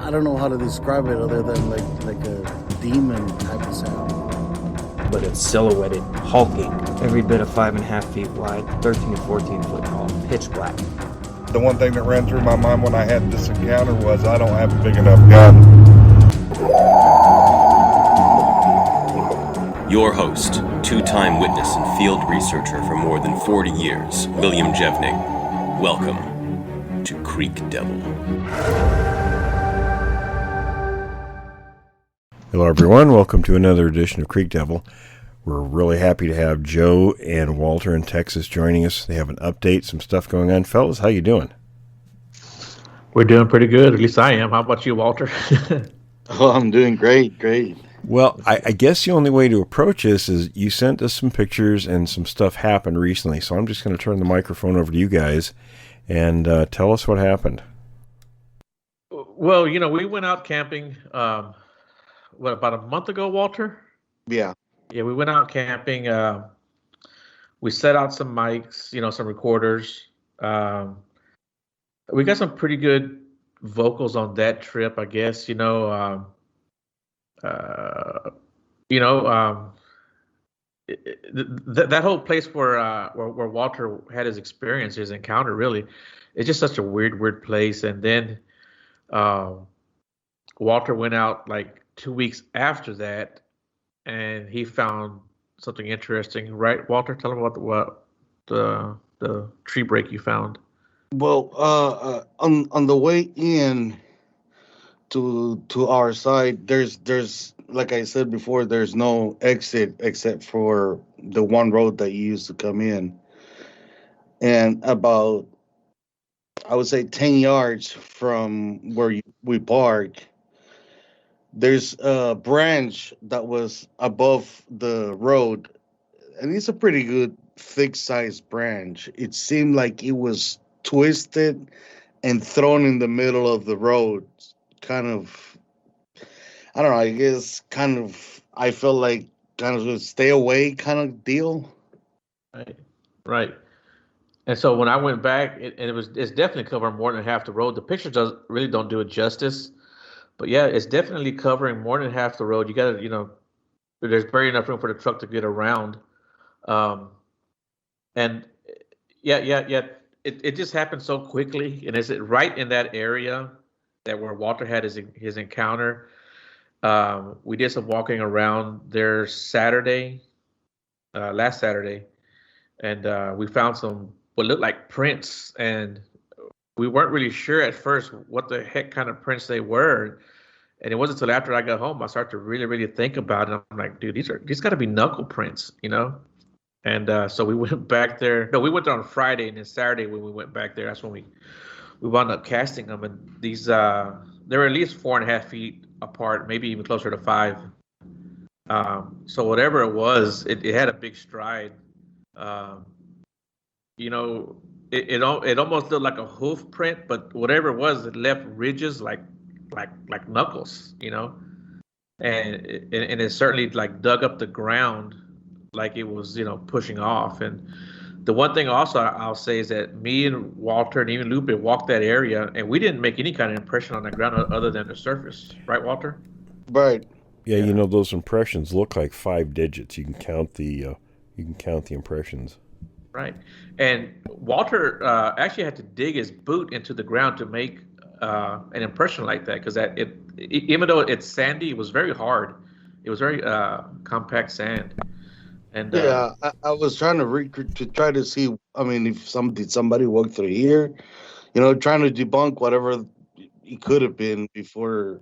I don't know how to describe it other than like a demon type of sound. But it's silhouetted, hulking, every bit of 5.5 feet wide, 13 to 14 foot tall, pitch black. The one thing that ran through my mind when I had this encounter was I don't have a big enough gun. Your host, two-time witness and field researcher for more than 40 years, William Jevning. Welcome to Creek Devil. Hello everyone, welcome to another edition of Creek Devil. We're really happy to have Joe and Walter in Texas joining us. They have an update, some stuff going on. Fellas, how you doing? We're doing pretty good, at least I am. How about you, Walter? Oh, I'm doing great. Well, I guess the only way to approach this is you sent us some pictures and some stuff happened recently, so I'm just going to turn the microphone over to you guys and tell us what happened. Well, we went out camping, about a month ago, Walter? Yeah, we went out camping. We set out some mics, some recorders. We got some pretty good vocals on that trip, I guess. That whole place where Walter had his experience, his encounter, really, it's just such a weird place. And then Walter went out like 2 weeks after that, and he found something interesting, right, Walter? Tell him about what the tree break you found. well, on the way in to our side, there's like I said before, there's no exit except for the one road that you used to come in, and about, I would say, 10 yards from where we park, there's a branch that was above the road, and it's a pretty good thick sized branch. It seemed like it was twisted and thrown in the middle of the road. Kind of, I don't know, I guess I felt like kind of a stay away kind of deal. Right. And so when I went back, it's definitely covering more than half the road. The pictures really don't do it justice, but yeah, it's definitely covering more than half the road. You got to, there's barely enough room for the truck to get around. And yeah. It just happened so quickly, and it's right in that area that where Walter had his encounter. We did some walking around there last Saturday, and we found some what looked like prints, and we weren't really sure at first what the heck kind of prints they were. And it wasn't until after I got home I started to really think about it. I'm like, dude, these got to be knuckle prints, And so we went back there. No, we went there on Friday, and then Saturday when we went back there, that's when we wound up casting them. And these they were at least 4.5 feet apart, maybe even closer to 5. So whatever it was, it had a big stride. It almost looked like a hoof print, but whatever it was, it left ridges like knuckles, and it certainly like dug up the ground like it was, pushing off. And the one thing also I'll say is that me and Walter and even Lupe walked that area, and we didn't make any kind of impression on the ground other than the surface, right, Walter? Right. Yeah, those impressions look like 5 digits. You can count the impressions. Right. And Walter actually had to dig his boot into the ground to make an impression like that, because even though it's sandy, it was very hard. It was very compact sand. And Yeah, I was trying to try to see. I mean, if somebody walk through here, trying to debunk whatever it could have been before.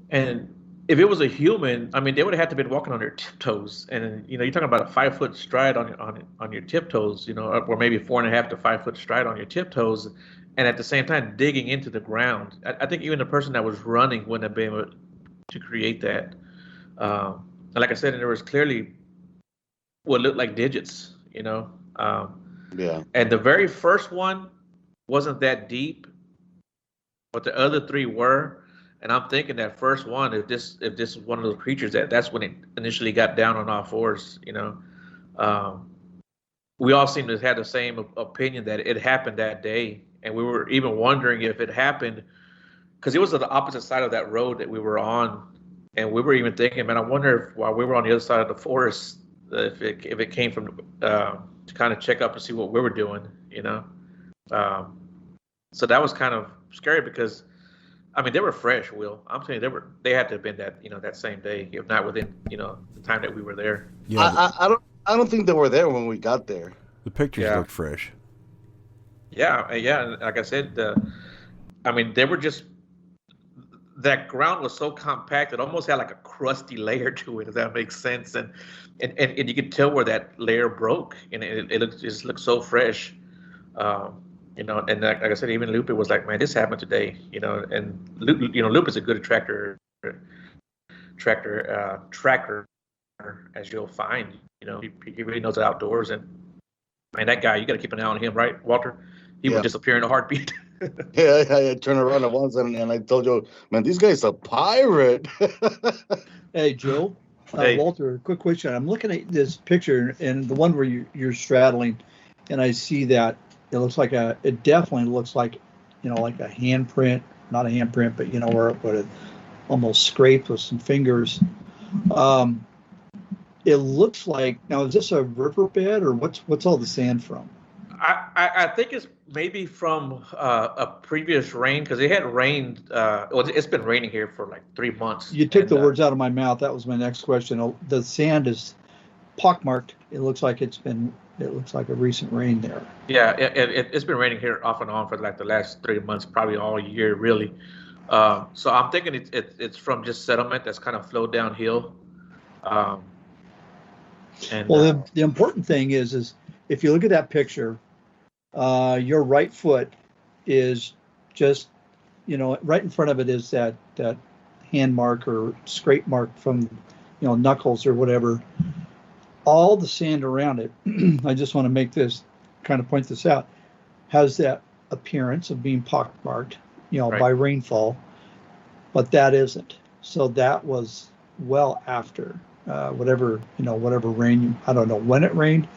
And if it was a human, I mean, they would have had to been walking on their tiptoes. And you're talking about a 5-foot stride on your tiptoes, or maybe 4.5 to 5 foot stride on your tiptoes, and at the same time digging into the ground. I think even the person that was running wouldn't have been able to create that. And like I said, there was clearly what looked like digits, Yeah. And the very first one wasn't that deep, but the other 3 were. And I'm thinking that first one, if this is one of those creatures, that's when it initially got down on all fours, we all seem to have the same opinion that it happened that day, and we were even wondering if it happened because it was on the opposite side of that road that we were on, and we were even thinking, man, I wonder if while we were on the other side of the forest, if it came from to kind of check up and see what we were doing, you know. So that was kind of scary because, I mean, they were fresh, Will. I'm saying they had to have been that same day, if not within the time that we were there. Yeah, I don't think they were there when we got there. the pictures Yeah. look fresh. Yeah. And like I said, I mean, they were just, that ground was so compact, it almost had like a crusty layer to it, if that makes sense. And you could tell where that layer broke, and it just looked so fresh. And like I said, even Lupe was like, man, this happened today, and Lupe is a good tracker as you'll find, he really knows the outdoors, and man, that guy, you got to keep an eye on him, right, Walter? He would disappear in a heartbeat. Yeah, I turned around at once and I told you, man, this guy's a pirate. Hey, Joe. Hey. Walter, quick question. I'm looking at this picture and the one where you're straddling, and I see that it definitely looks like, like a handprint, not a handprint, but where it almost scraped with some fingers. It looks like, now is this a riverbed or what's all the sand from? I think it's maybe from a previous rain, because it had rained. It's been raining here for like 3 months. You took the words out of my mouth. That was my next question. The sand is pockmarked. It looks like it looks like a recent rain there. Yeah, it's been raining here off and on for like the last 3 months, probably all year, really. So I'm thinking it's from just settlement that's kind of flowed downhill. The important thing is if you look at that picture, your right foot is just, right in front of it is that hand mark or scrape mark from, knuckles or whatever. All the sand around it, I just want to point this out, has that appearance of being pockmarked, Right. by rainfall, but that isn't. So that was well after whatever rain. I don't know when it rained.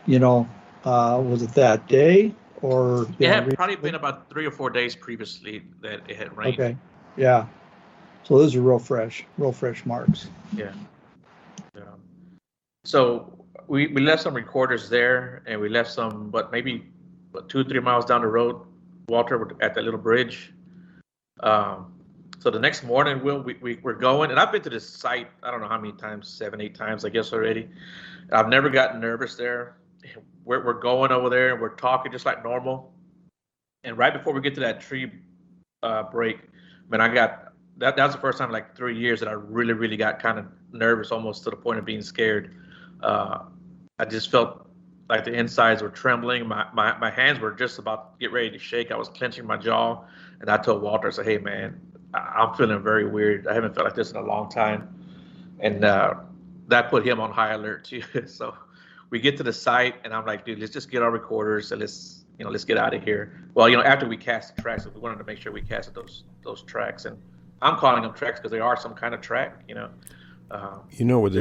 Was it that day or? It had probably been about 3 or 4 days previously that it had rained. Okay, yeah. So those are real fresh marks. Yeah. So we left some recorders there, and we left some, but maybe 2 or 3 miles down the road, Walter, at that little bridge. So the next morning, we're going, and I've been to this site, I don't know how many times, 7, 8 times, I guess already. I've never gotten nervous there. We're going over there, and we're talking just like normal. And right before we get to that tree break, man, that was the first time in like 3 years that I really, really got kind of nervous, almost to the point of being scared. I just felt like the insides were trembling. My hands were just about to get ready to shake. I was clenching my jaw, and I told Walter, I said, hey, man, I'm feeling very weird. I haven't felt like this in a long time. And that put him on high alert too. So we get to the site, and I'm like, dude, let's just get our recorders and let's get out of here. Well, after we cast the tracks, we wanted to make sure we casted those tracks, and I'm calling them tracks because they are some kind of track, With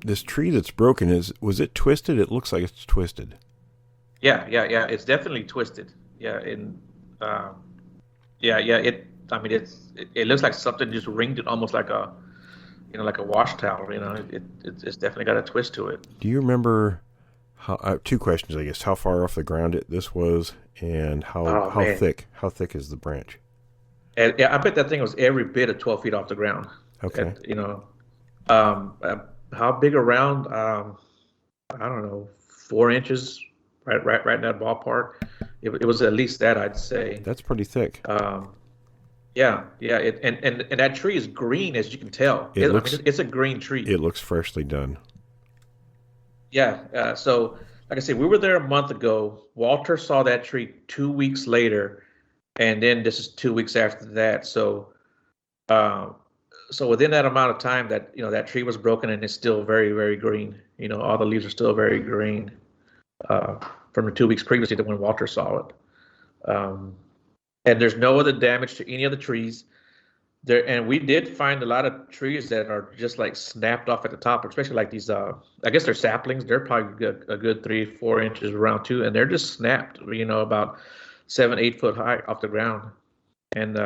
this tree that's broken, was it twisted? It looks like it's twisted. Yeah. It's definitely twisted. Yeah, it looks like something just ringed it, almost like a wash towel. It's definitely got a twist to it. Do you remember how? 2 questions, I guess. How far off the ground this was, and how thick? How thick is the branch? And, yeah, I bet that thing was every bit of 12 feet off the ground. Okay. How big around? I don't know, 4 inches, right in that ballpark. It was at least that, I'd say. That's pretty thick. Yeah. And that tree is green, as you can tell. It's a green tree. It looks freshly done. Yeah. So, like I said, we were there a month ago. Walter saw that tree 2 weeks later, and then this is 2 weeks after that. So within that amount of time, that tree was broken, and it's still very, very green. All the leaves are still very green from the 2 weeks previously to when Walter saw it. And there's no other damage to any of the trees there. And we did find a lot of trees that are just like snapped off at the top, especially like these, I guess they're saplings. They're probably a good 3-4 inches around too. And they're just snapped, about 7-8 foot high off the ground. And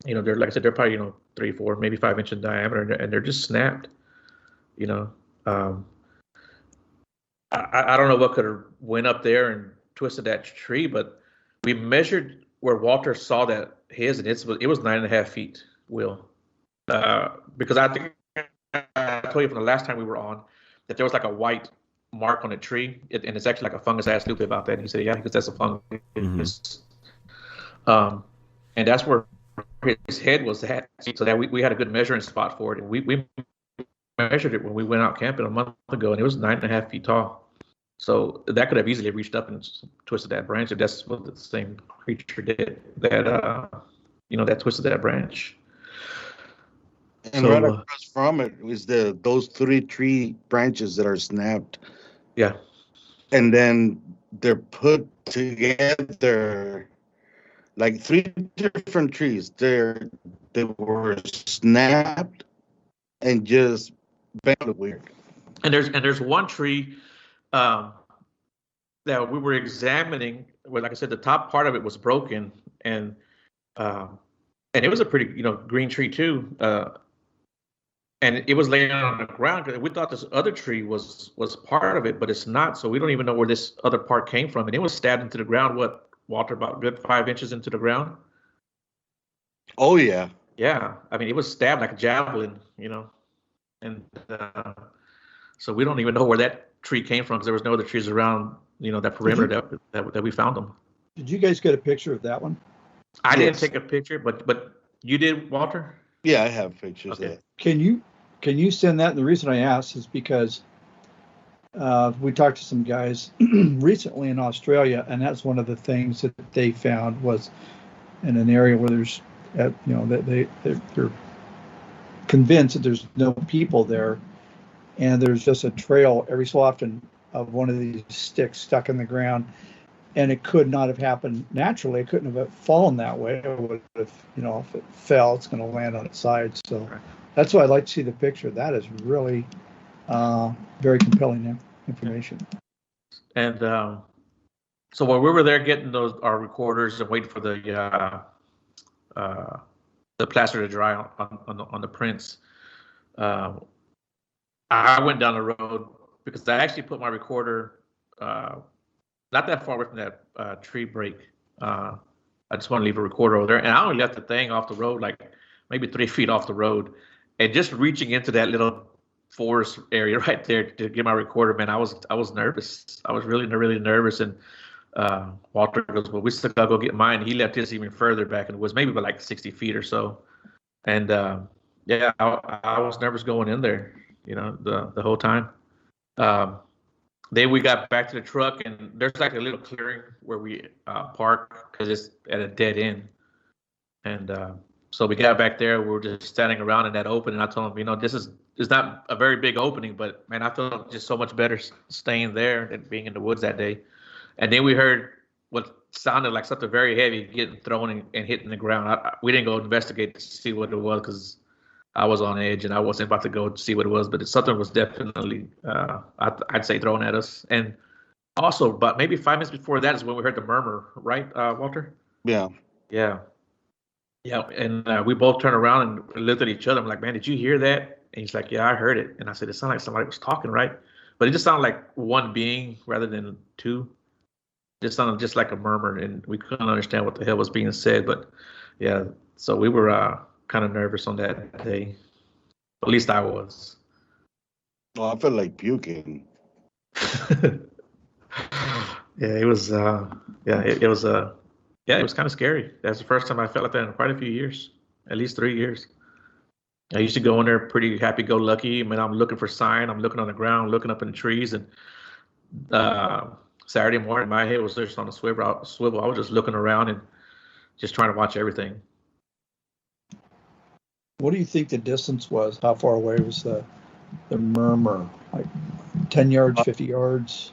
They're like I said, they're probably 3, 4, maybe 5 inch in diameter, and they're just snapped. You know, um, I don't know what could have went up there and twisted that tree, but we measured where Walter saw that his, and it was 9.5 feet, Will, because I think I told you from the last time we were on that there was like a white mark on the tree, and it's actually like a fungus. I asked Lupe about that, and he said, yeah, because that's a fungus. And that's where his head was at, so that we had a good measuring spot for it, and we measured it when we went out camping a month ago, and it was 9.5 feet tall. So that could have easily reached up and twisted that branch if that's what the same creature did. That twisted that branch. And right across from it is those 3 tree branches that are snapped. Yeah. And then they're put together like 3 different trees. They were snapped and just bent weird. And there's one tree that we were examining where, like I said, the top part of it was broken, and it was a pretty green tree too. And it was laying on the ground. We thought this other tree was part of it, but it's not. So we don't even know where this other part came from. And it was stabbed into the ground. What, Walter, about good 5 inches into the ground? Oh yeah. Yeah, I mean, it was stabbed like a javelin, and so we don't even know where that tree came from because there was no other trees around, that perimeter that we found them. Did you guys get a picture of that one? I didn't take a picture, but you did, Walter? Yeah, I have pictures of it. Can you send that? And the reason I asked is because we talked to some guys recently in Australia, and that's one of the things that they found was in an area where there's, they're convinced that there's no people there, and there's just a trail every so often of one of these sticks stuck in the ground, and it could not have happened naturally. It couldn't have fallen that way. It would have, if it fell, it's going to land on its side. So that's why I'd like to see the picture. That is really very compelling information. And so while we were there getting our recorders and waiting for the plaster to dry on the prints, I went down the road because I actually put my recorder not that far away from that tree break. I just want to leave a recorder over there, and I only left the thing off the road, like maybe 3 feet off the road, and just reaching into that little forest area right there to get my recorder, man, I was nervous. I was really, really nervous, and Walter goes, well, we still gotta go get mine. He left his even further back, and it was maybe about like 60 feet or so. And yeah, I was nervous going in there, the whole time. Then we got back to the truck, and there's like a little clearing where we park because it's at a dead end. And so we got back there. We were just standing around in that open, and I told him, it's not a very big opening, but man, I felt just so much better staying there than being in the woods that day. And then we heard what sounded like something very heavy getting thrown and hitting the ground. We didn't go investigate to see what it was because I was on edge and I wasn't about to go see what it was. But something was definitely, I'd say, thrown at us. And also, but maybe 5 minutes before that is when we heard the murmur, right, Walter? Yeah. Yeah. Yeah. And we both turned around and looked at each other. I'm like, man, did you hear that? And he's like, yeah, I heard it. And I said, it sounded like somebody was talking, right? But it just sounded like one being rather than two. It just sounded just like a murmur, and we couldn't understand what the hell was being said. But yeah, so we were kind of nervous on that day. At least I was. Oh, I felt like puking. Yeah, it was. It was. It was kind of scary. That's the first time I felt like that in quite a few years, at least 3 years. I used to go in there pretty happy-go-lucky. I mean, I'm looking for sign. I'm looking on the ground, looking up in the trees, and Saturday morning, my head was just on a swivel. I was just looking around and just trying to watch everything. What do you think the distance was? How far away was the murmur? Like 10 yards, 50 yards?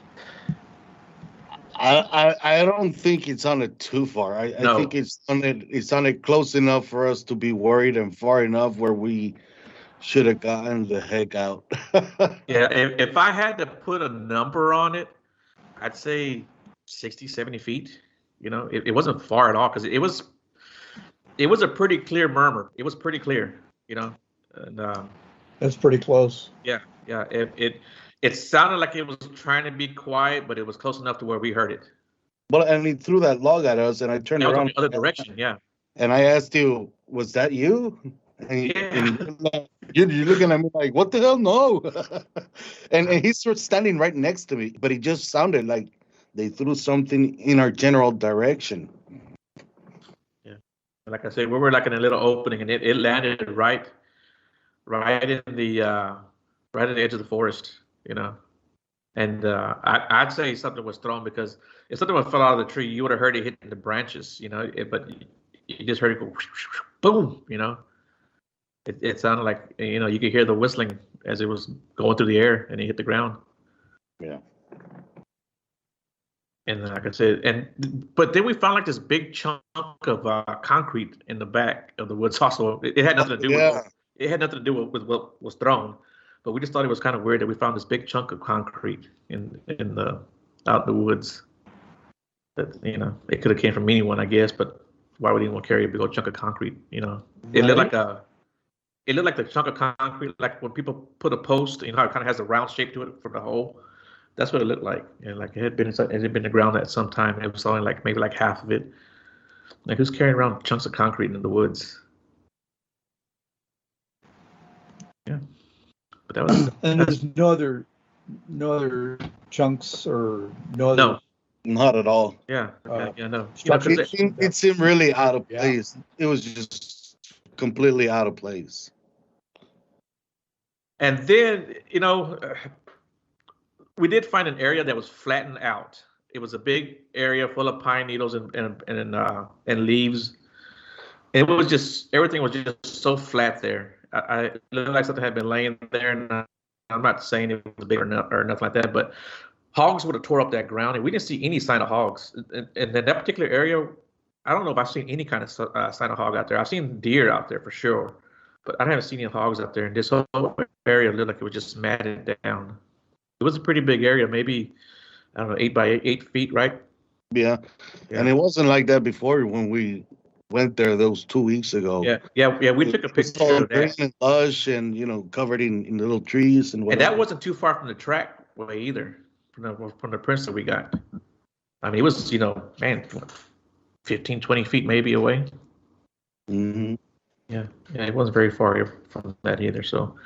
I don't think it sounded too far. I think it sounded close enough for us to be worried and far enough where we should have gotten the heck out. Yeah, if I had to put a number on it, I'd say 60, 70 feet. It wasn't far at all because it was It was a pretty clear murmur. It was pretty clear, and That's pretty close. yeah. It sounded like it was trying to be quiet, but it was close enough to where we heard it. Well, and he threw that log at us, and I turned That was in around the other direction, yeah. and I asked you, "Was that you?" And you're looking at me like, "What the hell? No!" and he's standing right next to me, but he just sounded like they threw something in our general direction. Yeah, like I said, we were like in a little opening, and it landed right in the right at the edge of the forest, And I'd say something was thrown, because if something would fell out of the tree, you would have heard it hitting the branches, but you just heard it go boom, It sounded like, you could hear the whistling as it was going through the air and it hit the ground. Yeah. And like I said, but then we found like this big chunk of concrete in the back of the woods. Also, it had nothing to do with what was thrown, but we just thought it was kind of weird that we found this big chunk of concrete in the out in the woods. That it could have came from anyone, I guess, but why would anyone carry a big old chunk of concrete? It looked like It looked like the chunk of concrete, like when people put a post, how it kind of has a round shape to it from the hole. That's what it looked like, and like it had been in the ground at some time. And it was only like maybe like half of it. Like who's carrying around chunks of concrete in the woods? Yeah, but that was. And there's no other chunks or no other. No. Not at all. Yeah, no. It seemed really out of place. It was just completely out of place. And then, we did find an area that was flattened out. It was a big area full of pine needles and leaves. It was just, everything was just so flat there. It looked like something had been laying there. And I'm not saying it was big or nothing like that, but hogs would have tore up that ground, and we didn't see any sign of hogs. And in that particular area, I don't know if I've seen any kind of sign of hog out there. I've seen deer out there for sure, but I haven't seen any hogs out there. And this whole area looked like it was just matted down. It was a pretty big area, maybe, I don't know, 8 by 8 feet, right? Yeah. And it wasn't like that before when we went there those 2 weeks ago. Yeah. We took a picture of green that. and lush and covered in little trees and whatever. And that wasn't too far from the track way either, from the prints that we got. I mean, it was, 15, 20 feet maybe away. Mm-hmm. Yeah, it wasn't very far from that either. So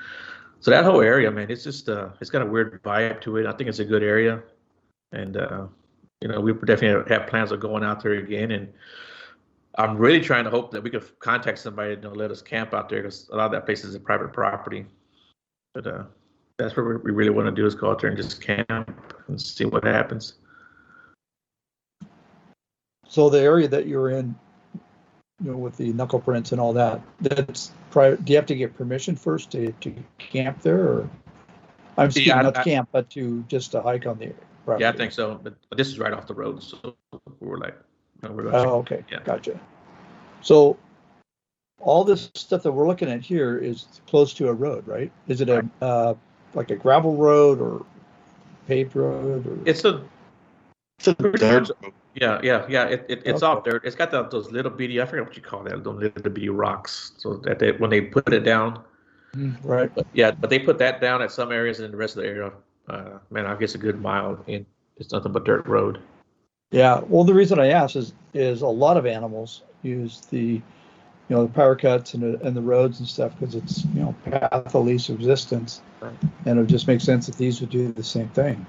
that whole area, man, it's just it's got a weird vibe to it. I think it's a good area, and we definitely have plans of going out there again. And I'm really trying to hope that we could contact somebody to let us camp out there, because a lot of that place is a private property. But that's what we really want to do, is go out there and just camp and see what happens. So the area that you're in, with the knuckle prints and all that, that's private. Do you have to get permission first to camp there, or I'm speaking not to camp, but to hike on the property? Yeah, I think so. But this is right off the road, so we're like, okay, yeah. Gotcha. So all this stuff that we're looking at here is close to a road, right? Is it like a gravel road or paved road? Or? It's a dirt road. Yeah. It's off dirt. It's got those little bitty, I forget what you call that, those little bitty rocks. So that when they put it down, right? But they put that down at some areas, and the rest of the area, I guess a good mile in, it's nothing but dirt road. Yeah. Well, the reason I ask is a lot of animals use the power cuts and the roads and stuff, because it's path of least resistance, right. And it just makes sense that these would do the same thing.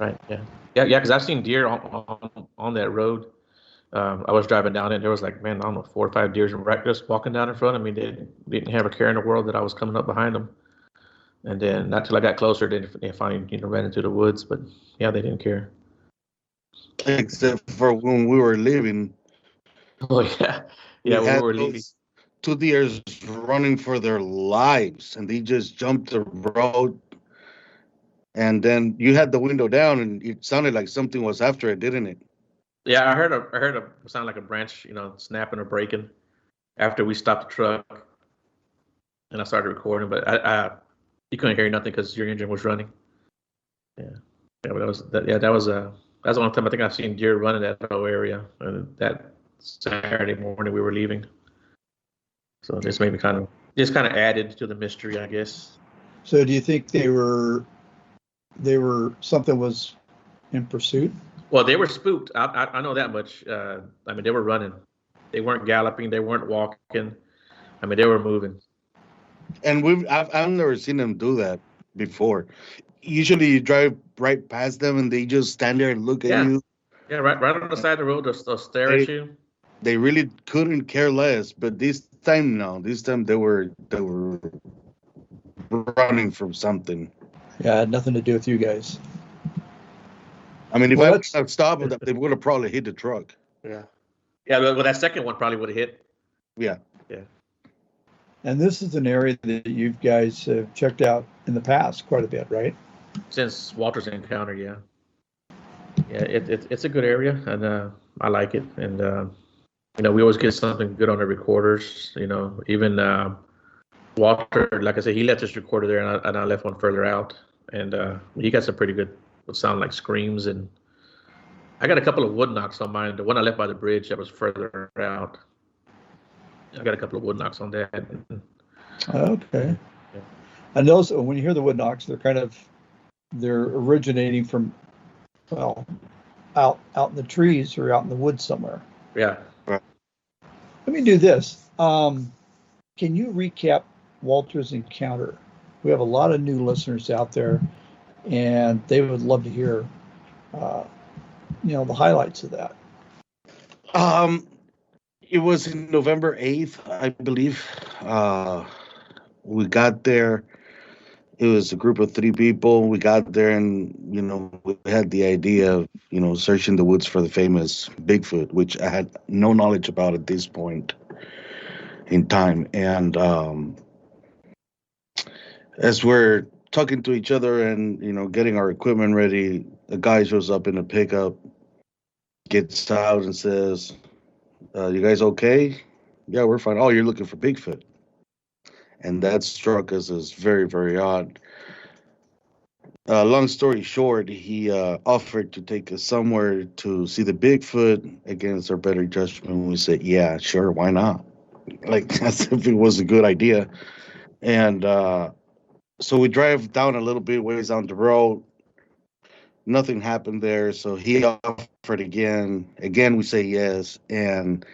Right. Yeah. Because I've seen deer on that road. I was driving down it, and there was like, 4 or 5 deers just walking down in front of me. They didn't have a care in the world that I was coming up behind them. And then not till I got closer, they finally ran into the woods. But yeah, they didn't care. Except for when we were leaving. Oh yeah, when we were leaving. 2 deers running for their lives, and they just jumped the road. And then you had the window down, and it sounded like something was after it, didn't it? Yeah, I heard a sound like a branch, snapping or breaking after we stopped the truck, and I started recording. But you couldn't hear nothing because your engine was running. Yeah, but that was the only time I think I've seen deer running that whole area. That Saturday morning we were leaving. So this maybe kind of added to the mystery, I guess. So do you think they were something was in pursuit? Well, they were spooked. I know that much. I mean, they were running. They weren't galloping. They weren't walking. I mean, they were moving. And I've never seen them do that before. Usually, you drive right past them and they just stand there and look at you. Yeah, right on the side of the road, they'll stare at you. They really couldn't care less. But this time, no. This time they were running from something. Yeah, it had nothing to do with you guys. I mean, if I would have stopped, they would have probably hit the truck. Yeah. Yeah, well, that second one probably would have hit. Yeah. Yeah. And this is an area that you guys have checked out in the past quite a bit, right? Since Walter's encounter, yeah. Yeah, it's a good area, and I like it. And, we always get something good on the recorders. Even Walter, like I said, he left his recorder there, and I left one further out. And he got some pretty good, what sound like screams. And I got a couple of wood knocks on mine. The one I left by the bridge that was further out. I got a couple of wood knocks on that. Okay. Yeah. And those, when you hear the wood knocks, they're originating from, well, out in the trees or out in the woods somewhere. Yeah. Right. Let me do this. Can you recap Walter's encounter? We have a lot of new listeners out there, and they would love to hear, the highlights of that. It was November 8th, I believe. We got there. It was a group of 3 people. We got there and, we had the idea of, searching the woods for the famous Bigfoot, which I had no knowledge about at this point in time. And as we're talking to each other and, getting our equipment ready, a guy shows up in a pickup, gets out and says, you guys okay? Yeah, we're fine. Oh, you're looking for Bigfoot. And that struck us as very, very odd. Long story short, he offered to take us somewhere to see the Bigfoot against our better judgment. We said, yeah, sure, why not? Like, as if it was a good idea. And so we drive down a little bit ways down the road. Nothing happened there, so he offered again. Again, we say yes. And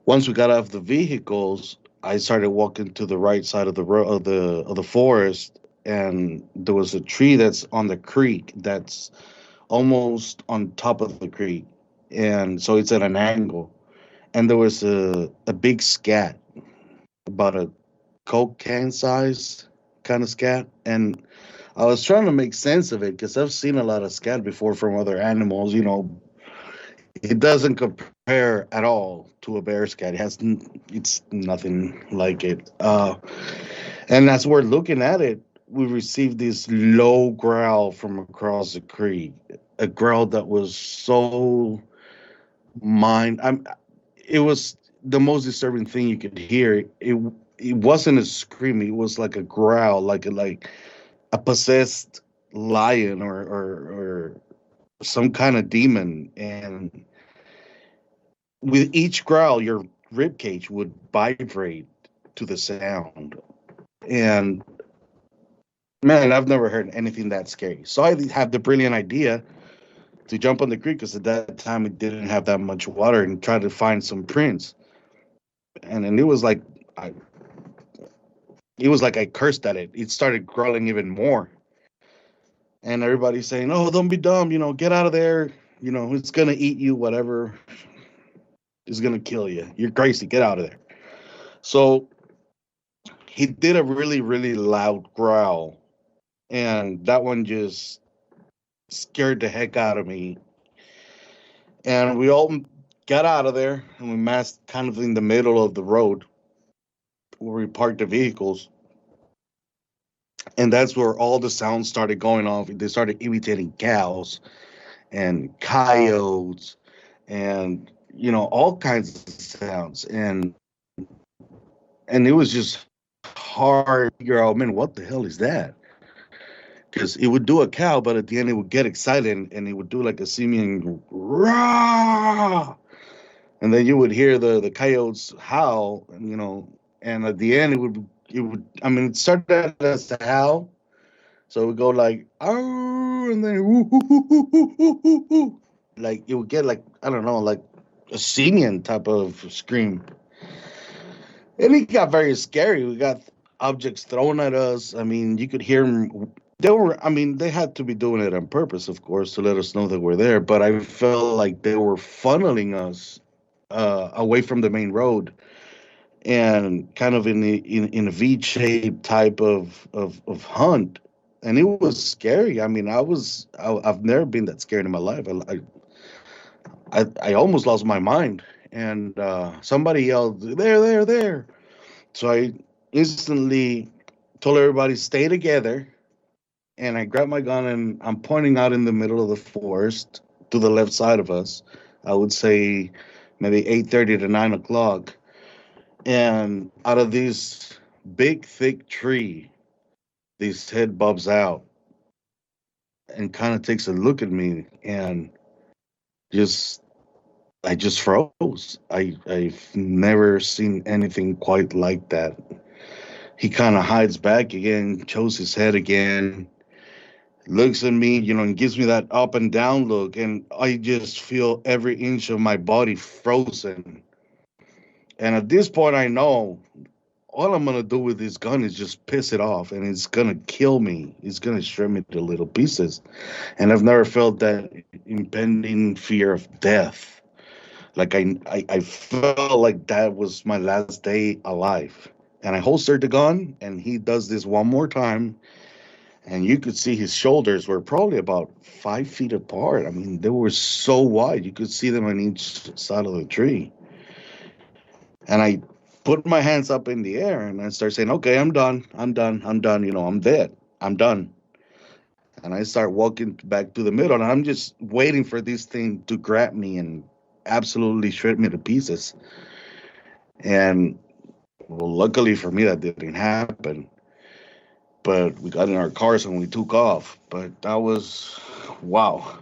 once we got off the vehicles, I started walking to the right side of the road of the forest, and there was a tree that's on the creek that's almost on top of the creek, and so it's at an angle. And there was a big scat, about a Coke can size kind of scat, and I was trying to make sense of it because I've seen a lot of scat before from other animals. It doesn't compare at all to a bear scat. It's nothing like it. And as we're looking at it, we received this low growl from across the creek, a growl that was so it was the most disturbing thing you could hear. It wasn't a scream. It was like a growl, like a possessed lion or some kind of demon. And with each growl, your rib cage would vibrate to the sound. And man, I've never heard anything that scary. So I had the brilliant idea to jump on the creek, because at that time it didn't have that much water, and try to find some prints. And it was like I cursed at it. It started growling even more. And everybody's saying, "Oh, don't be dumb, get out of there. It's going to eat you, whatever. It's going to kill you. You're crazy. Get out of there." So he did a really, really loud growl. And that one just scared the heck out of me. And we all got out of there, and we massed kind of in the middle of the road where we parked the vehicles. And that's where all the sounds started going off. They started imitating cows and coyotes and, all kinds of sounds. And it was just hard to figure out, man, what the hell is that? Because it would do a cow, but at the end it would get excited and it would do like a simian rah, and then you would hear the coyotes howl, and and at the end it would. I mean, it started as a howl, so it would go like oh, and then woo, woo, woo, woo, woo, woo, woo, woo. Like it would get like I don't know, like a simian type of scream, and it got very scary. We got objects thrown at us. I mean, you could hear them. I mean, they had to be doing it on purpose, of course, to let us know that we're there. But I felt like they were funneling us away from the main road and kind of in a V-shaped type of hunt. And it was scary. I mean, I've never been that scared in my life. I almost lost my mind. And somebody yelled, "There, there, there!" So I instantly told everybody, "Stay together." And I grabbed my gun and I'm pointing out in the middle of the forest to the left side of us. I would say maybe 8:30 to 9 o'clock. And out of this big, thick tree, this head bobs out and kind of takes a look at me, and I just froze. I've never seen anything quite like that. He kind of hides back again, shows his head again, looks at me, and gives me that up and down look, and I just feel every inch of my body frozen. And at this point, I know all I'm gonna do with this gun is just piss it off, and it's gonna kill me. It's gonna shred me to little pieces. And I've never felt that impending fear of death. Like I felt like that was my last day alive. And I holstered the gun, and he does this one more time. And you could see his shoulders were probably about 5 feet apart. I mean, they were so wide. You could see them on each side of the tree. And I put my hands up in the air and I start saying, "Okay, I'm done. I'm done. I'm done. I'm dead. I'm done." And I start walking back to the middle, and I'm just waiting for this thing to grab me and absolutely shred me to pieces. And well, luckily for me, that didn't happen. But we got in our cars and we took off. But that was, wow.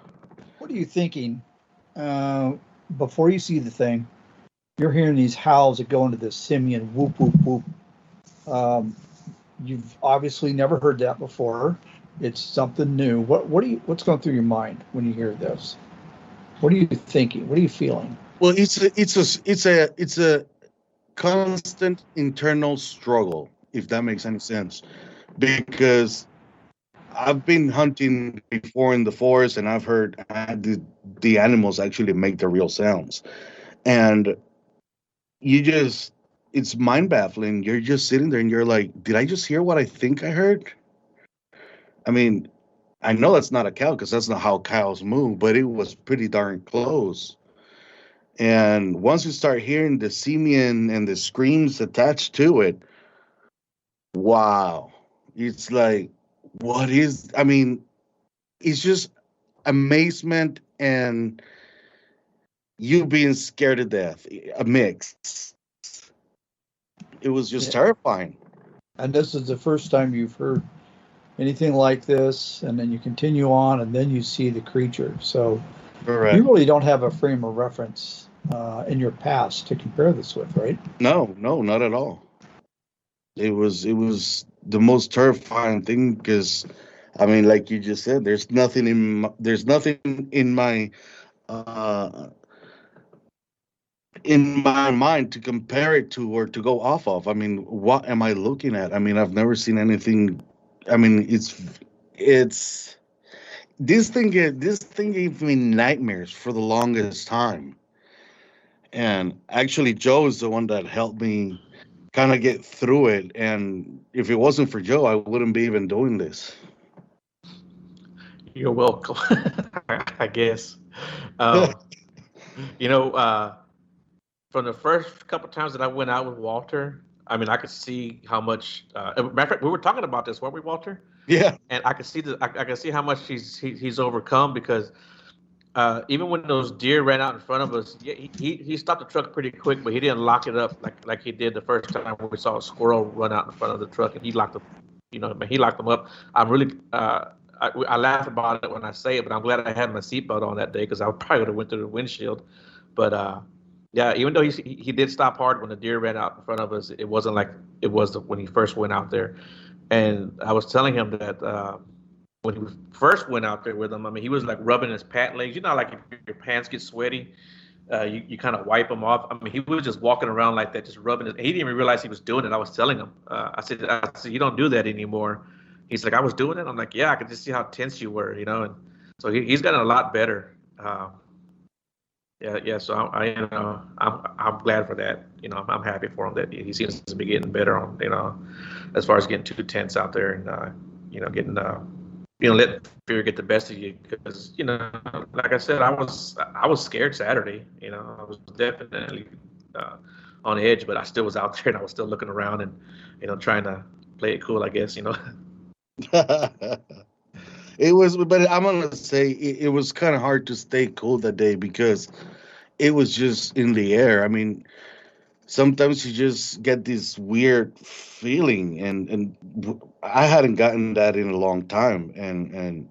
What are you thinking before you see the thing? You're hearing these howls that go into this simian whoop, whoop, whoop. You've obviously never heard that before. It's something new. What's going through your mind when you hear this? What are you thinking? What are you feeling? Well, it's a constant internal struggle, if that makes any sense. Because I've been hunting before in the forest, and I've heard the animals actually make the real sounds. And it's mind baffling. You're just sitting there and you're like, did I just hear what I think I heard? I mean, I know that's not a cow because that's not how cows move, but it was pretty darn close. And once you start hearing the simian and the screams attached to it, wow. It's like, it's just amazement and you being scared to death, a mix. It was just terrifying. And this is the first time you've heard anything like this, and then you continue on, and then you see the creature. So Correct. You really don't have a frame of reference in your past to compare this with, right? No, not at all. It was the most terrifying thing because, I mean, like you just said, there's nothing in my mind to compare it to or to go off of. I mean, what am I looking at? I mean, I've never seen anything. I mean, it's this thing gave me nightmares for the longest time. And actually, Joe is the one that helped me kind of get through it. And if it wasn't for Joe, I wouldn't be even doing this. You're welcome, I guess. From the first couple times that I went out with Walter, I mean, I could see how much. Matter of fact, we were talking about this, weren't we, Walter? Yeah. And I could see I could see how much he's overcome because even when those deer ran out in front of us, yeah, he stopped the truck pretty quick, but he didn't lock it up like he did the first time when we saw a squirrel run out in front of the truck, and he locked them up. I'm really. I laugh about it when I say it, but I'm glad I had my seatbelt on that day because I probably would have went through the windshield. But Yeah, even though he did stop hard when the deer ran out in front of us, it wasn't like it was when he first went out there. And I was telling him that when he first went out there with him, I mean, he was like rubbing his pant legs. You know, like if your pants get sweaty, you kind of wipe them off. I mean, he was just walking around like that, just rubbing it. He didn't even realize he was doing it. I was telling him, I said, you don't do that anymore. He's like, I was doing it. I'm like, yeah, I could just see how tense you were, you know. And so he's gotten a lot better. Yeah. So I'm glad for that. You know, I'm happy for him that he seems to be getting better on, you know, as far as getting too tense out there and you know, getting let fear get the best of you, because, you know, like I said, I was scared Saturday. You know, I was definitely on edge, but I still was out there and I was still looking around and, you know, trying to play it cool, I guess, you know. It was, but I'm gonna say it was kind of hard to stay cool that day because it was just in the air. I mean, sometimes you just get this weird feeling, and I hadn't gotten that in a long time, and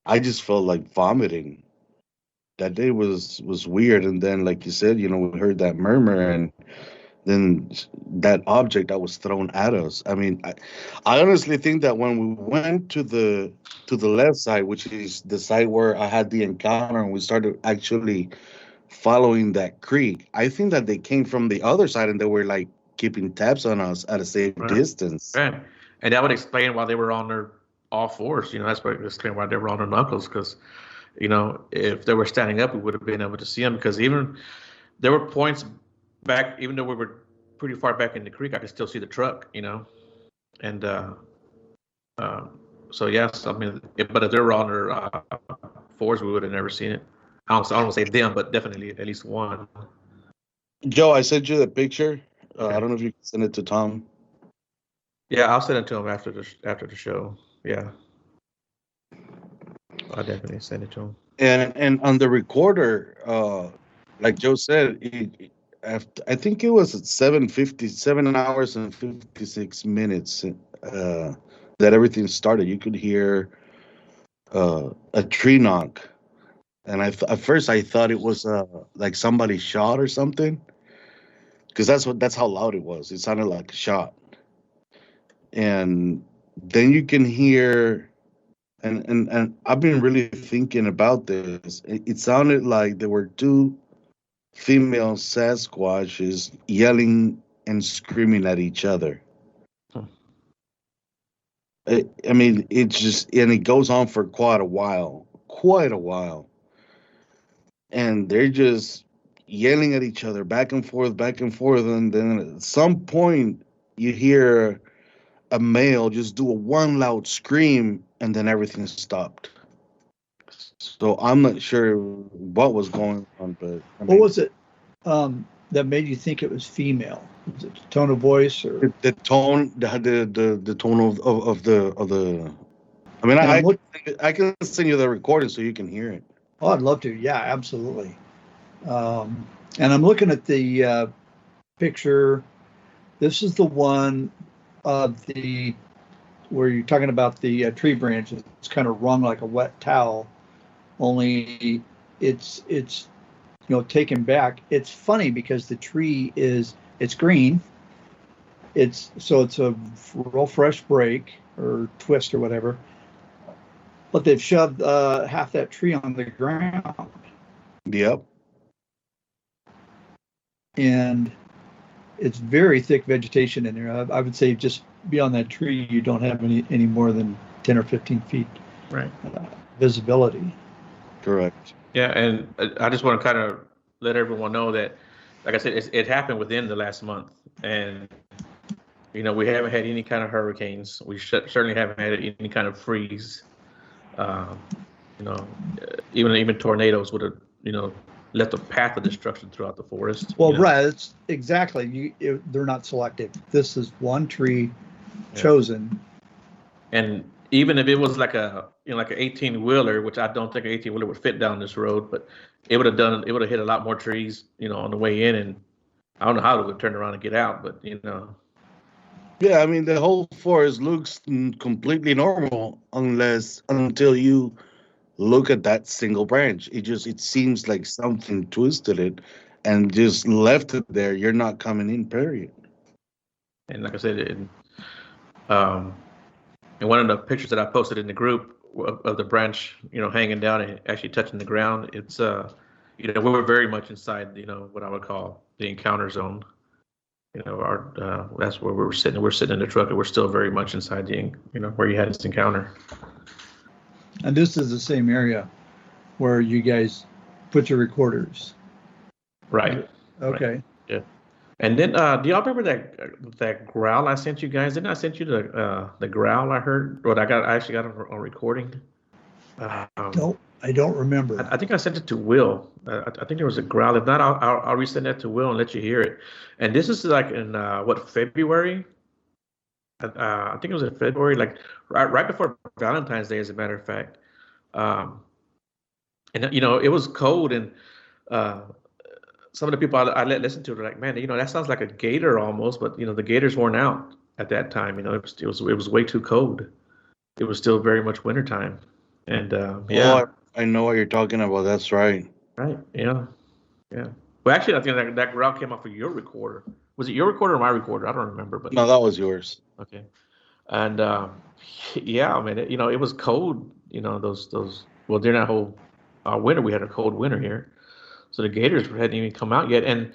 I just felt like vomiting. That day was weird, and then, like you said, you know, we heard that murmur, and then that object that was thrown at us. I mean, I honestly think that when we went to the left side, which is the side where I had the encounter, and we started actually following that creek, I think that they came from the other side and they were like keeping tabs on us at a safe distance. Right. And that would explain why they were on their all fours. You know, that's what explain why they were on their knuckles. Because, you know, if they were standing up, we would have been able to see them. Because even there were points back, even though we were pretty far back in the creek, I could still see the truck. You know, and so yes, I mean, but if they were on their fours, we would have never seen it. I don't want to say them, but definitely at least one. Joe, I sent you the picture. I don't know if you can send it to Tom. Yeah, I'll send it to him after the show. Yeah, I'll definitely send it to him. And on the recorder, like Joe said, I think it was at 7 hours and 56 minutes that everything started. You could hear a tree knock. And at first I thought it was like somebody shot or something, because that's how loud it was. It sounded like a shot. And then you can hear, and I've been really thinking about this. It sounded like there were two female Sasquatches yelling and screaming at each other. I mean, it's just, and it goes on for quite a while. And they're just yelling at each other back and forth. And then at some point, you hear a male just do a one loud scream, and then everything stopped. So I'm not sure what was going on, but I mean, what was it that made you think it was female? Was it the tone of voice, or the tone, the tone of the? I mean, I can send you the recording so you can hear it. Oh, I'd love to. Yeah, absolutely. And I'm looking at the picture. This is the one of the where you're talking about the tree branch. It's kind of wrung like a wet towel. Only it's taken back. It's funny because the tree it's green. It's a real fresh break or twist or whatever. But they've shoved half that tree on the ground. Yep. And it's very thick vegetation in there. I would say just beyond that tree, you don't have any more than 10 or 15 feet visibility. Correct. Yeah, and I just want to kind of let everyone know that, like I said, it happened within the last month. And, you know, we haven't had any kind of hurricanes. We certainly haven't had any kind of freeze. You know, even tornadoes would have, you know, left a path of destruction throughout the forest. Well, right, it's exactly. They're not selective. This is one tree chosen. And even if it was like an 18-wheeler, which I don't think an 18-wheeler would fit down this road, but it would have hit a lot more trees, you know, on the way in, and I don't know how it would turn around and get out, but you know. Yeah, I mean, the whole forest looks completely normal until you look at that single branch. It seems like something twisted it, and just left it there, you're not coming in. Period. And like I said, um, in one of the pictures that I posted in the group of the branch, hanging down and actually touching the ground, it's we were very much inside, what I would call the encounter zone. That's where we were sitting. We're sitting in the truck, and we're still very much inside where you had this encounter. And this is the same area where you guys put your recorders. Right. Okay. Right. Yeah. And then, do y'all remember that growl I sent you guys? Didn't I send you the growl I heard? Or I actually got on recording. No, I don't remember. I think I sent it to Will. I think there was a growl. If not, I'll resend that to Will and let you hear it. And this is like in February? I think it was in February, like right before Valentine's Day, as a matter of fact. And it was cold, and some of the people I let listen to it were like, man, that sounds like a gator almost, but the gators weren't out at that time. It was way too cold. It was still very much wintertime. And yeah. Oh, I know what you're talking about. That's right. Right. Yeah. Yeah. Well, actually, I think that growl came off of your recorder. Was it your recorder or my recorder? I don't remember. But No, that was yours. okay. And yeah, I mean, it was cold. Those. Well, during that whole winter, we had a cold winter here, so the gators hadn't even come out yet, and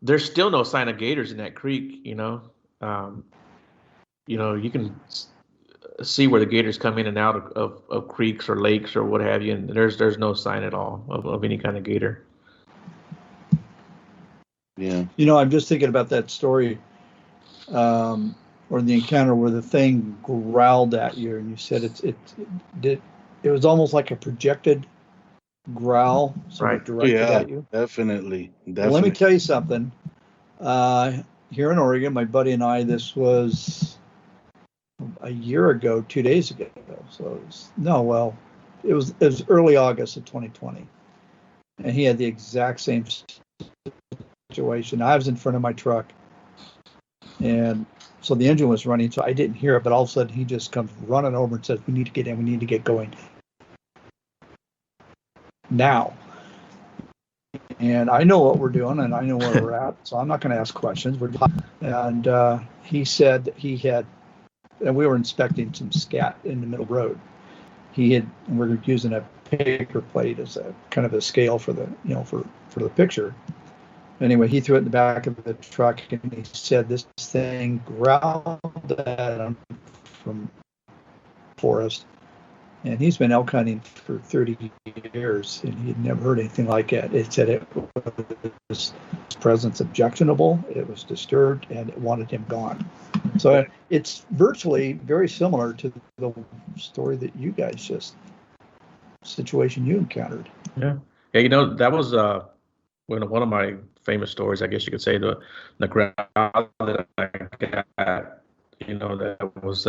there's still no sign of gators in that creek. You can see where the gators come in and out of creeks or lakes or what have you, and there's no sign at all of any kind of gator. Yeah. I'm just thinking about that story, or the encounter where the thing growled at you, and you said it was almost like a projected growl, Right. directed at you. Definitely. Well, let me tell you something. Here in Oregon, my buddy and I, this was a year ago, 2 days ago. So it was early August of 2020, and he had the exact same situation. I was in front of my truck, and so the engine was running, so I didn't hear it, but all of a sudden he just comes running over and says, we need to get in, we need to get going now. And I know what we're doing, and I know where we're at, so I'm not going to ask questions. And he said that he had, and we were inspecting some scat in the middle road. And we're using a paper plate as a kind of a scale for the, for the picture. Anyway, he threw it in the back of the truck, and he said this thing growled at him from forest. And he's been elk hunting for 30 years, and he had never heard anything like it. It said it was presence objectionable, it was disturbed, and it wanted him gone. So it's virtually very similar to the story that you guys situation you encountered. Yeah. Yeah, that was one of my famous stories, I guess you could say, the growl that I got, that was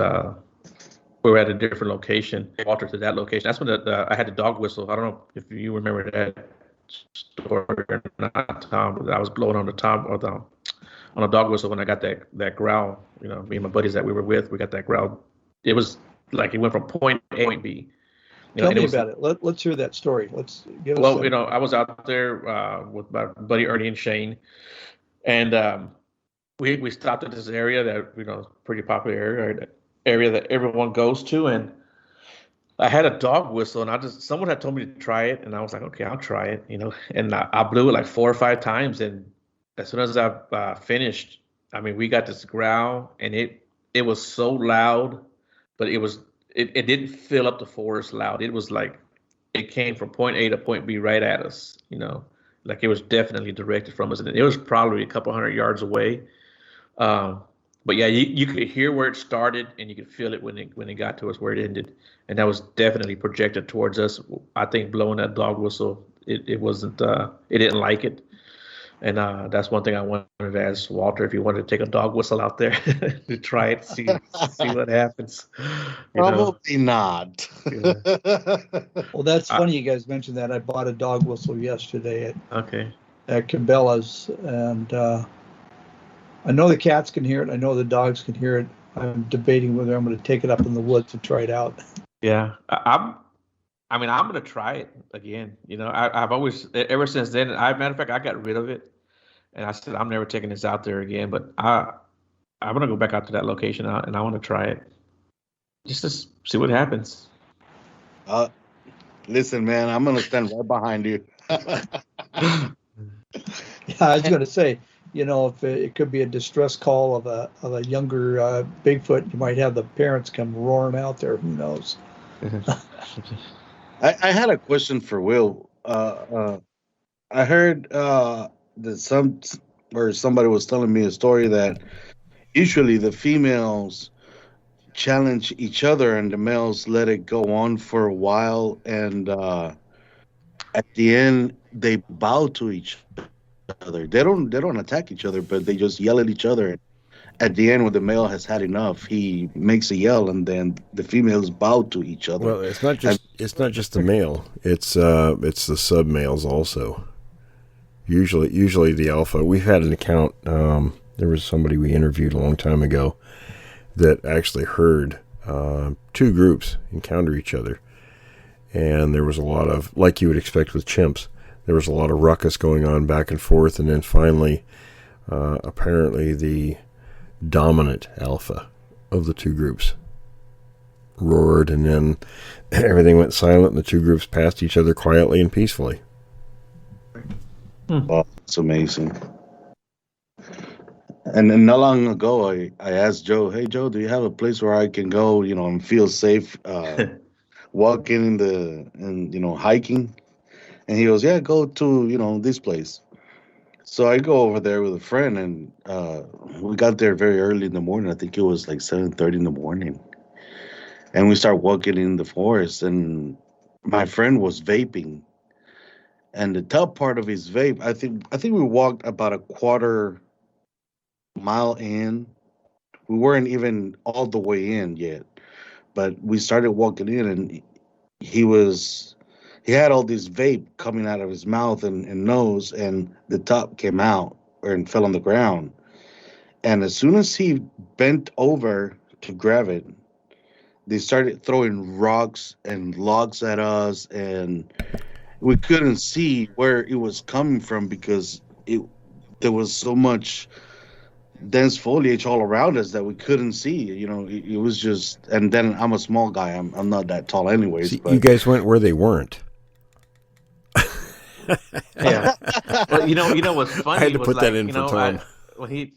we were at a different location, altered to that location. That's when I had the dog whistle. I don't know if you remember that story or not, Tom, but I was blowing on the dog whistle when I got that growl. Me and my buddies that we were with, we got that growl. It was like it went from point A to point B. Tell me about it. Let's hear that story. Let's give us. Well, I was out there with my buddy Ernie and Shane, and we stopped at this area that pretty popular area that everyone goes to, and I had a dog whistle, and someone had told me to try it, and I was like, okay, I'll try it, and I blew it like 4 or 5 times, and as soon as I finished, I mean, we got this growl, and it was so loud, but it didn't fill up the forest loud. It was like it came from point A to point B right at us, like it was definitely directed from us, and it was probably a couple hundred yards away. But yeah, you could hear where it started, and you could feel it when it got to us where it ended, and that was definitely projected towards us. I think blowing that dog whistle, it wasn't, it didn't like it, and that's one thing I wanted to ask Walter if he wanted to take a dog whistle out there to try it, see what happens. Probably not. Yeah. Well, that's funny you guys mentioned that. I bought a dog whistle yesterday at Cabela's, and I know the cats can hear it. I know the dogs can hear it. I'm debating whether I'm going to take it up in the woods and try it out. Yeah, I mean, I'm gonna try it again. You know, I've always ever since then. Matter of fact, I got rid of it, and I said I'm never taking this out there again. But I'm gonna go back out to that location and I want to try it just to see what happens. Uh, listen, man, I'm gonna stand right behind you. Yeah, I was going to say, if it could be a distress call of a younger Bigfoot, you might have the parents come roaring out there. Who knows? I had a question for Will. I heard that somebody was telling me a story that usually the females challenge each other and the males let it go on for a while, and at the end they bow to each other. They don't attack each other, but they just yell at each other. At the end, when the male has had enough, he makes a yell, and then the females bow to each other. Well, it's not just the male. It's the sub males also. Usually the alpha. We've had an account. There was somebody we interviewed a long time ago that actually heard two groups encounter each other, and there was a lot of, like you would expect with chimps, there was a lot of ruckus going on back and forth, and then finally, apparently the dominant alpha of the two groups roared, and then everything went silent, and the two groups passed each other quietly and peacefully. Oh, it's amazing. And then not long ago, I asked Joe, "Hey Joe, do you have a place where I can go, and feel safe walking and hiking?" And he goes, "Yeah, go to this place." So I go over there with a friend, and we got there very early in the morning. I think it was like 7:30 in the morning, and we start walking in the forest. And my friend was vaping, and the top part of his vape, I think we walked about a quarter mile in. We weren't even all the way in yet, but we started walking in, and he had all this vape coming out of his mouth and nose, and the top came out and fell on the ground. And as soon as he bent over to grab it, they started throwing rocks and logs at us, and we couldn't see where it was coming from because there was so much dense foliage all around us that we couldn't see. It was just. And then I'm a small guy. I'm not that tall, anyways. See, but you guys went where they weren't. Yeah. Well, what's funny I had to was put that like, in for Tom. When he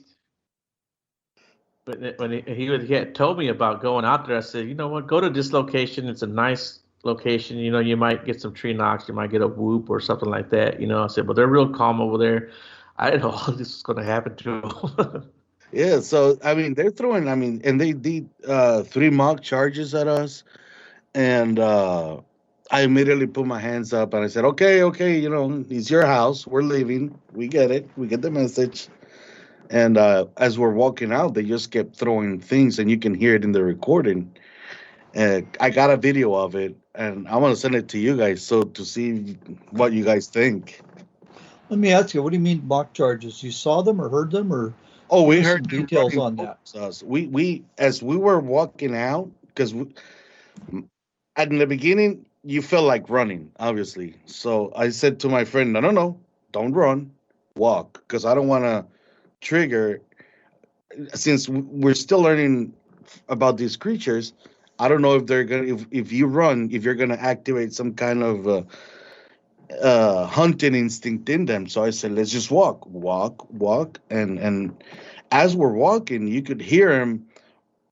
had told me about going out there, I said, you know what, go to this location. It's a nice location. You might get some tree knocks, you might get a whoop or something like that. I said, but they're real calm over there. I didn't know all this was going to happen to them. Yeah, so I mean, they're throwing. I mean, and they did 3 mock charges at us, and I immediately put my hands up and I said, "Okay, it's your house. We're leaving. We get it. We get the message." And as we're walking out, they just kept throwing things, and you can hear it in the recording. I got a video of it, and I want to send it to you guys to see what you guys think. Let me ask you, what do you mean mock charges? You saw them or heard them, or Oh, we give us heard some them details running on that? towards us. We as we were walking out, because at the beginning you felt like running, obviously. So I said to my friend, "No, don't run, walk," because I don't want to trigger. Since we're still learning about these creatures, I don't know if they're gonna if you run, if you're gonna activate some kind of hunting instinct in them. So I said, let's just walk, and as we're walking, you could hear him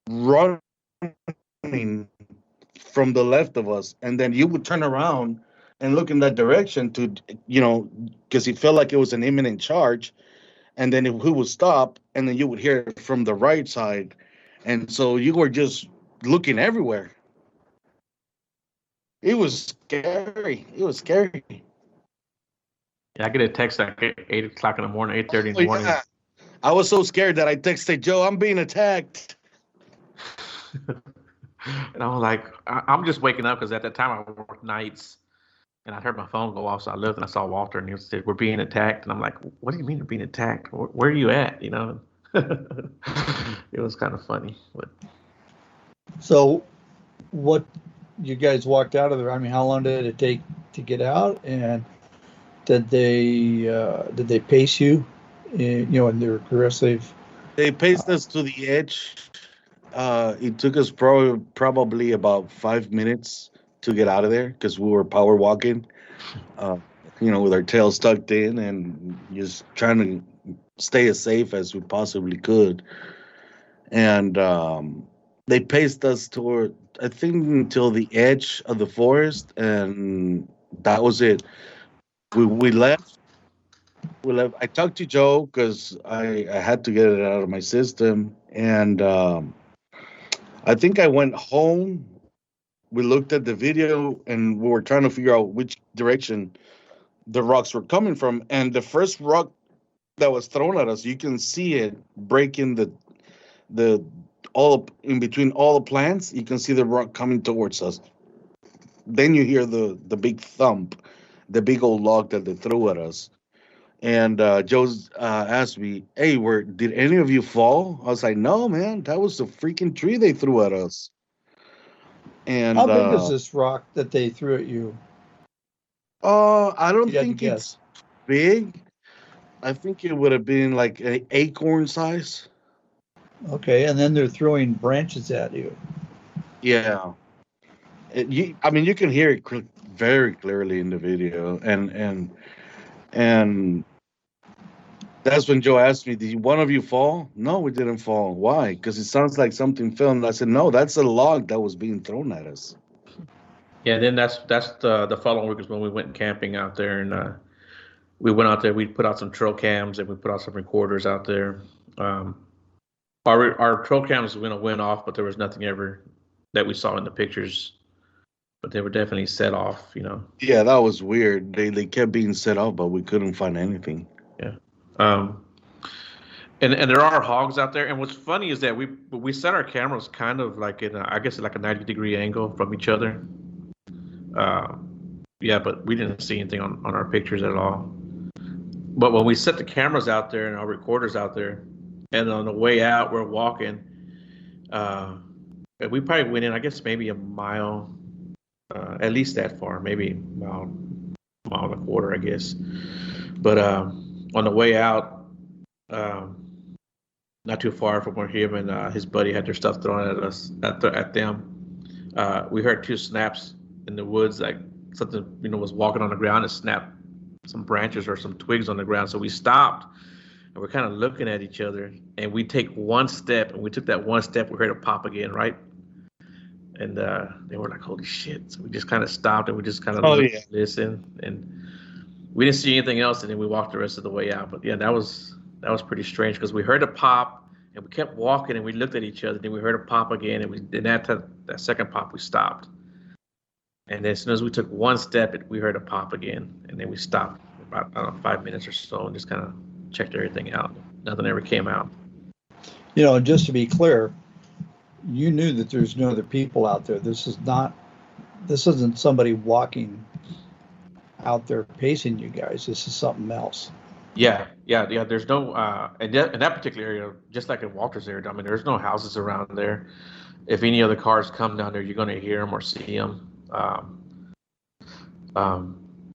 running from the left of us, and then you would turn around and look in that direction to, because he felt like it was an imminent charge, and then he would stop, and then you would hear it from the right side, and so you were just looking everywhere. It was scary. It was scary. Yeah, I get a text like 8 o'clock in the morning, 8:30 in the morning. Yeah. I was so scared that I texted Joe, "I'm being attacked." And I was like, I'm just waking up because at that time I worked nights, and I heard my phone go off. So I looked and I saw Walter, and he said, "We're being attacked." And I'm like, "What do you mean we're being attacked? Where are you at?" It was kind of funny. But So, what you guys walked out of there, I mean, how long did it take to get out? And did they pace you, you know, in their aggressive? They paced us to the edge. It took us probably about 5 minutes to get out of there because we were power walking, you know, with our tails tucked in and just trying to stay as safe as we possibly could. And they paced us toward, I think, until the edge of the forest, and that was it. We left. We left. I talked to Joe because I had to get it out of my system, and I think I went home. We looked at the video, and we were trying to figure out which direction the rocks were coming from. And the first rock that was thrown at us, you can see it breaking the all in between all the plants. You can see the rock coming towards us. Then you hear the big thump, the big old log that they threw at us. And Joe's asked me, "Hey, did any of you fall?" I was like, "No, man, that was the freaking tree they threw at us." And How big is this rock that they threw at you? I don't You had to think guess. it's big. I think it would have been like an acorn size. Okay, and then they're throwing branches at you. Yeah. I mean, you can hear it very clearly in the video, and that's when Joe asked me, "Did one of you fall?" No, we didn't fall. Why? Because it sounds like something fell. And I said, "No, that's a log that was being thrown at us." Yeah, then that's the following week is when we went camping out there, and we went out there. We put out some trail cams and we put out some recorders out there. Our trail cams went off, but there was nothing ever that we saw in the pictures. But they were definitely set off, you know. Yeah, that was weird. They kept being set off, but we couldn't find anything. Yeah. And there are hogs out there. And what's funny is that we set our cameras kind of like I guess like a 90-degree angle from each other. Yeah, but we didn't see anything on our pictures at all. But when we set the cameras out there and our recorders out there, and on the way out we're walking, we probably went in, I guess maybe a mile, at least that far, maybe mile and a quarter, I guess. But on the way out, not too far from where him and his buddy had their stuff thrown at us, at them, we heard two snaps in the woods, like something, you know, was walking on the ground and snapped some branches or some twigs on the ground. So we stopped and we're kind of looking at each other, and we take one step, and we took that one step, we heard it pop again, right? And they were like, "Holy shit!" So we just kind of stopped and we just kind of listened, and we didn't see anything else. And then we walked the rest of the way out. But yeah, that was pretty strange because we heard a pop and we kept walking and we looked at each other. Then we heard a pop again, and that second pop we stopped. And then as soon as we took one step, we heard a pop again, and then we stopped for about, I don't know, 5 minutes or so and just kind of checked everything out. Nothing ever came out. You know, just to be clear, you knew that there's no other people out there. This isn't somebody walking out there pacing you guys. This is something else. Yeah. There's no in that particular area, just like in Walter's area, I mean, there's no houses around there. If any other cars come down there, you're going to hear them or see them.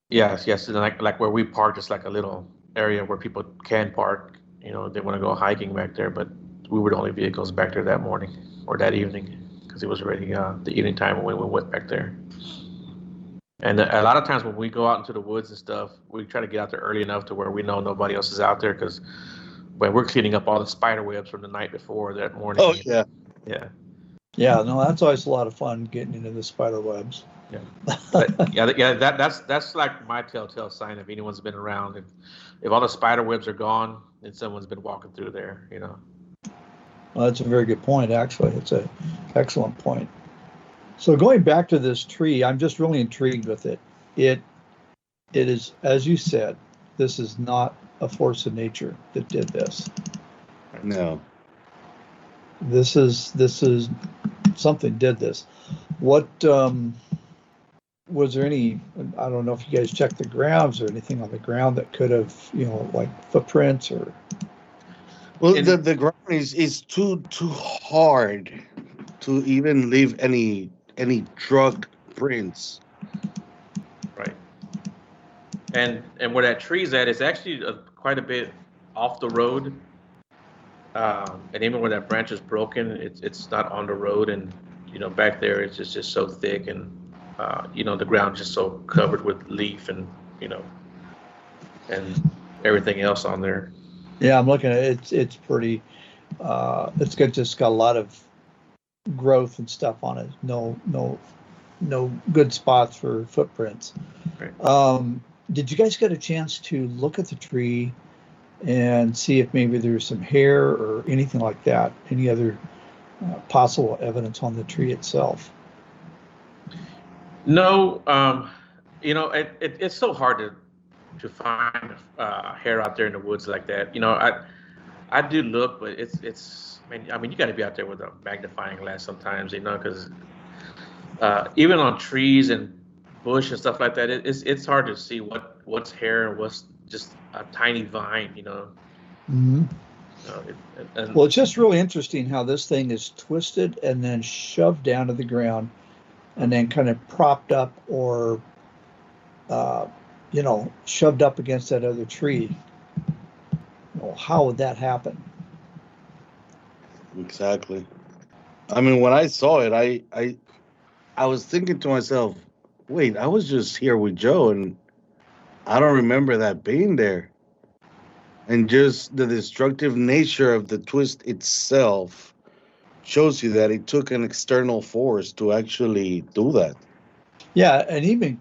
Yes, and like where we park, just like a little area where people can park. You know, they want to go hiking back there, but we were the only vehicles back there that morning or that evening because it was already the evening time when we went back there. And a lot of times when we go out into the woods and stuff, we try to get out there early enough to where we know nobody else is out there, because when we're cleaning up all the spider webs from the night before that morning. Oh yeah. Yeah, no, that's always a lot of fun getting into the spider webs. Yeah, that's like my telltale sign if anyone's been around. If all the spider webs are gone, then someone's been walking through there, you know. Well, that's a very good point, actually. It's an excellent point. So going back to this tree, I'm just really intrigued with it. It is, as you said, this is not a force of nature that did this. No. This is something did this. What was there any? I don't know if you guys checked the grounds or anything on the ground that could have, you know, like footprints or. Well, the ground is too hard to even leave any any truck prints. Right. And where that tree's at, it's actually quite a bit off the road. And even where that branch is broken, it's not on the road. And, back there, it's just so thick and, the ground just so covered with leaf and, and everything else on there. Yeah, I'm looking at it. It's pretty, just got a lot of growth and stuff on it. No good spots for footprints. Right. Did you guys get a chance to look at the tree and see if maybe there's some hair or anything like that? Any other possible evidence on the tree itself? No, it's so hard to find hair out there in the woods like that. I do look, but it's. I mean, you got to be out there with a magnifying glass sometimes, because even on trees and bush and stuff like that, it's hard to see what's hair and what's just a tiny vine, Mm-hmm. Well, it's just really interesting how this thing is twisted and then shoved down to the ground, and then kind of propped up or, shoved up against that other tree. Well, how would that happen? Exactly. I mean, when I saw it, I was thinking to myself, wait, I was just here with Joe, and I don't remember that being there. And just the destructive nature of the twist itself shows you that it took an external force to actually do that. Yeah, and even,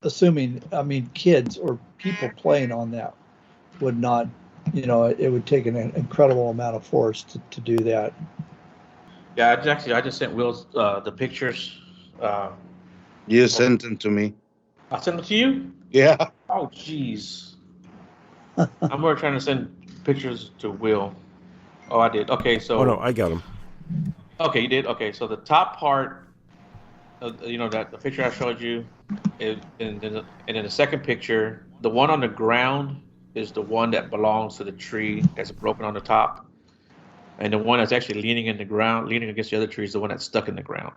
assuming, kids or people playing on that would not, it would take an incredible amount of force to do that. Yeah, I just sent Will the pictures. You sent them to me. I sent them to you? Yeah. Oh, jeez. I'm more trying to send pictures to Will. Oh, I did. Okay, so. Oh no, I got them. Okay, you did. Okay, so the top part, that the picture I showed you, and then the second picture, the one on the ground is the one that belongs to the tree that's broken on the top, and the one that's actually leaning in the ground, leaning against the other tree, is the one that's stuck in the ground.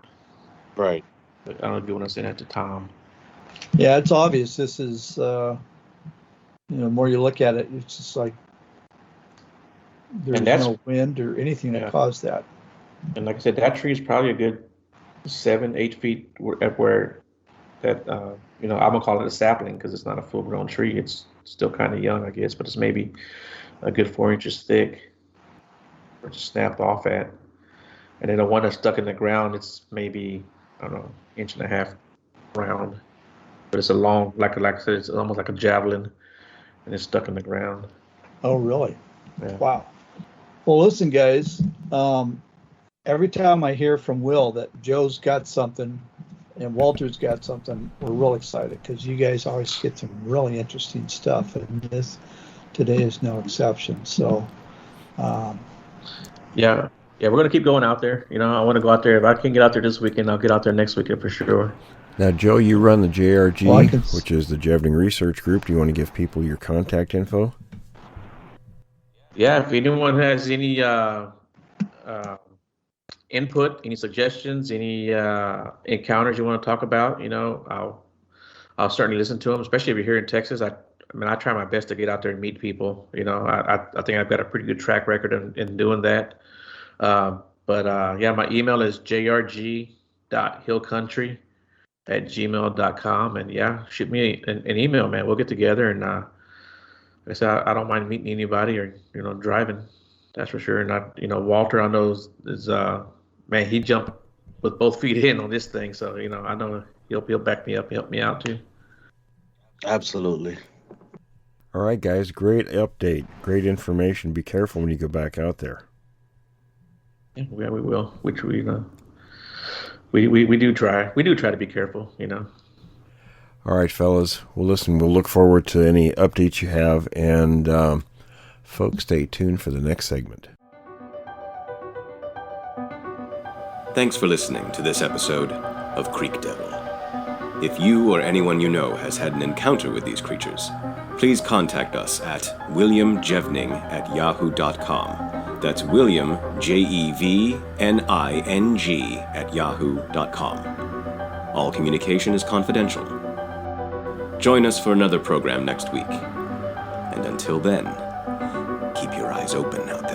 Right. But I don't know if you want to send that to Tom. Yeah, it's obvious. This is, the more you look at it, it's just like there's no wind or anything that caused that. And like I said, that tree is probably a good 7-8 feet where that, I'm gonna call it a sapling because it's not a full-grown tree. It's still kind of young, I guess, but it's maybe a good 4 inches thick, or just snapped off at. And then the one that's stuck in the ground, it's maybe, I don't know, 1.5 inches round, but it's a long, like I said, it's almost like a javelin, and it's stuck in the ground. Oh, really? Yeah. Wow. Well, listen, guys. Every time I hear from Will that Joe's got something and Walter's got something, we're real excited because you guys always get some really interesting stuff, and this today is no exception. So, yeah, we're gonna keep going out there. I want to go out there. If I can get out there this weekend, I'll get out there next weekend for sure. Now, Joe, you run the JRG, which is the Jevning Research Group. Do you want to give people your contact info? Yeah, if anyone has any input, any suggestions, any encounters you want to talk about, I'll certainly listen to them. Especially if you're here in Texas, I try my best to get out there and meet people. I think I've got a pretty good track record in doing that. My email is jrg.hillcountry@gmail.com, and shoot me an email, man. We'll get together, and like I said, I don't mind meeting anybody or driving, that's for sure. And Walter, I know is man, he jumped with both feet in on this thing, so I know he'll back me up, help me out too. Absolutely. All right, guys, great update, great information. Be careful when you go back out there. Yeah, we will. Which we do try. We do try to be careful, All right, fellas. Well, listen, we'll look forward to any updates you have, and folks, stay tuned for the next segment. Thanks for listening to this episode of Creek Devil. If you or anyone you know has had an encounter with these creatures, please contact us at williamjevning@yahoo.com That's William, Jevning, @yahoo.com. All communication is confidential. Join us for another program next week. And until then, keep your eyes open out there.